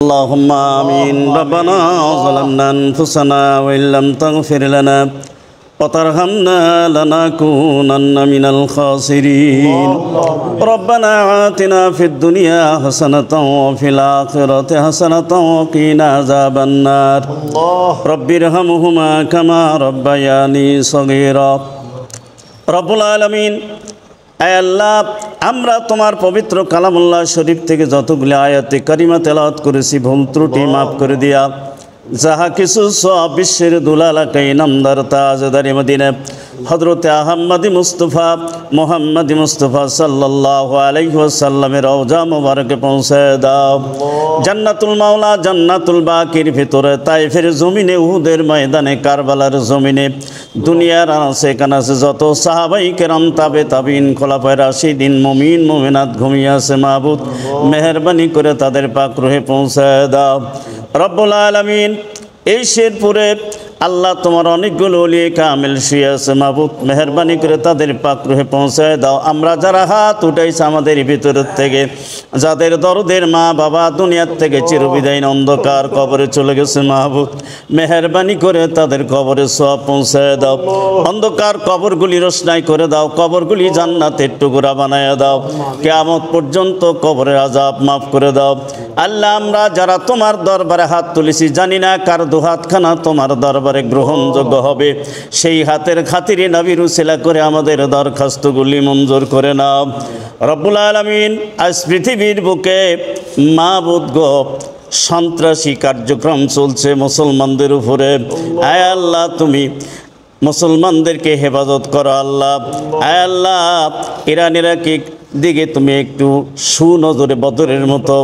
اللهم آمين ربنا ظلمنا أنفسنا وإن لم تغفر لنا وترحمنا لنكونن من الخاسرين ربنا آتنا في الدنيا حسنة وفي الآخرة حسنة وقنا عذاب النار رب ارحمهما كما ربياني صغيرا رب العالمين আয় আল্লাহ, আমরা তোমার পবিত্র কালামুল্লাহ শরীফ থেকে যতগুলি আয়াতে কারিমা তেলাওয়াত করেছি, ভুল ত্রুটি মাফ করে দিয়া। যাহা কিছু সব বিশ্বের দুলালাকাই নামদার তাজদারি মদিনা হযরতে আহমদি মুস্তফা মুহাম্মদি মুস্তফা সাল্লাল্লাহু আলাইহি ওয়াসাল্লামের রওজা মুবারকে পৌঁছে দাও। জান্নাতুল মাওলা জান্নাতুল বাকির ভিতরে, তায়েফের জমিনে, উহুদের ময়দানে, কারবালার জমিনে, দুনিয়ার আনাচে কানাচে যত সাহাবাই কেরাম, তাবে তাবিন, খোলাফায়ে রাশিদিন, মুমিন মুমিনাত ঘুমিয়ে আছে মাবুদ, মেহেরবানি করে তাদের পাক রুহে পৌঁছে দাও। রব্বুল আলামিন, এই শেরপুরে আল্লাহ তোমার অনেকগুলো ওলিয়ে কামেল শুয়ে আছে মাবুদ, মেহরবানি করে তাদের পাক রুহে পৌঁছায় দাও। আমরা যারা হাত উঠাইছে আমাদের ভিতরের থেকে, যাদের দরদের মা বাবা দুনিয়ার থেকে চিরবিদায়ী অন্ধকার কবরে চলে গেছে মাহবুদ, মেহরবানি করে তাদের কবরে সওয়াব পৌঁছায় দাও। অন্ধকার কবরগুলি রোশনাই করে দাও, কবরগুলি জান্নাতের টুকরা বানায় দাও। কিয়ামত পর্যন্ত কবরের আযাব মাফ করে দাও। আল্লাহ, আমরা যারা তোমার দরবারে হাত তুলেছি, জানি না কার দুহাতখানা তোমার দরবারে গ্রহণযোগ্য হবে। সেই হাতের খাতিরে নবীর উসিলা করে আমাদের দরখাস্তগুলি মঞ্জুর করে নাও। রব্বুল আলামিন, আজ পৃথিবীর বুকে মাবুদ গো সন্ত্রাসী কার্যক্রম চলছে মুসলমানদের উপরে। আয় আল্লাহ, তুমি মুসলমানদেরকে হেফাজত করো আল্লাহ। আয় আল্লাহ, ইরান ইরাকি দিকে তুমি একটু সুনজরে বদরের মতো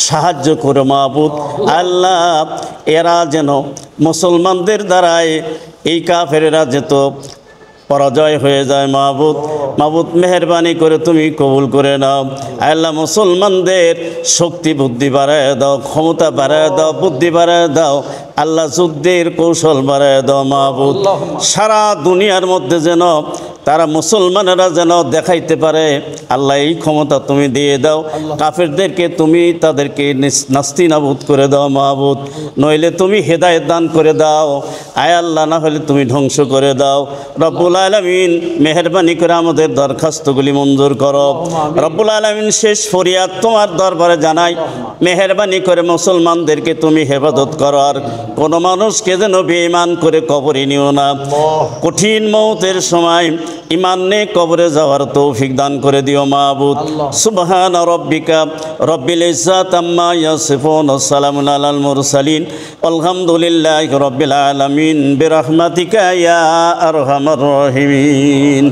সাহায্য করো মাবুদ। আল্লাহ, এরা যেন মুসলমানদের দ্বারাই এই কাফেরেরা যেত পরাজয় হয়ে যায় মাবুদ। মাবুদ, মেহরবানি করে তুমি কবুল করে নাও। আল্লাহ, মুসলমানদের শক্তি বুদ্ধি বাড়ায় দাও, ক্ষমতা বাড়ায় দাও, বুদ্ধি বাড়ায় দাও। আল্লাহ, যুদ্ধের কৌশল বাড়ায় দাও মাবুদ। সারা দুনিয়ার মধ্যে যেন তারা মুসলমানেরা যেন দেখাইতে পারে আল্লাহ এই ক্ষমতা তুমি দিয়ে দাও। কাফেরদেরকে তুমি তাদেরকে নাস্তি নাবুদ করে দাও মাবুদ, নইলে তুমি হেদায়েত দান করে দাও। আয় আল্লাহ, না হলে তুমি ধ্বংস করে দাও। রব্বুল আলামিন, মেহরবানি করে আমাদের দরখাস্তগুলি মঞ্জুর করো। রব্বুল আলামিন, শেষ ফরিয়াদ তোমার দরবারে জানাই, মেহরবানি করে মুসলমানদেরকে তুমি হেফাজত করো। আর কোনো মানুষকে যেন বেঈমান করে কবরে নিও না। কঠিন মৌতের সময় ইমান নে কবরে যাওয়ার তৌফিক দান করে দিও মাবুদ। সুবহান রব্বিকা রব্বিল ইজ্জাতি আম্মা ইয়াসিফুন ওয়া সালামুন আলাল মুরসালিন আলহামদুলিল্লাহি রব্বিল আলামিন বিরহমাতিকা ইয়া আরহামার রাহিমিন।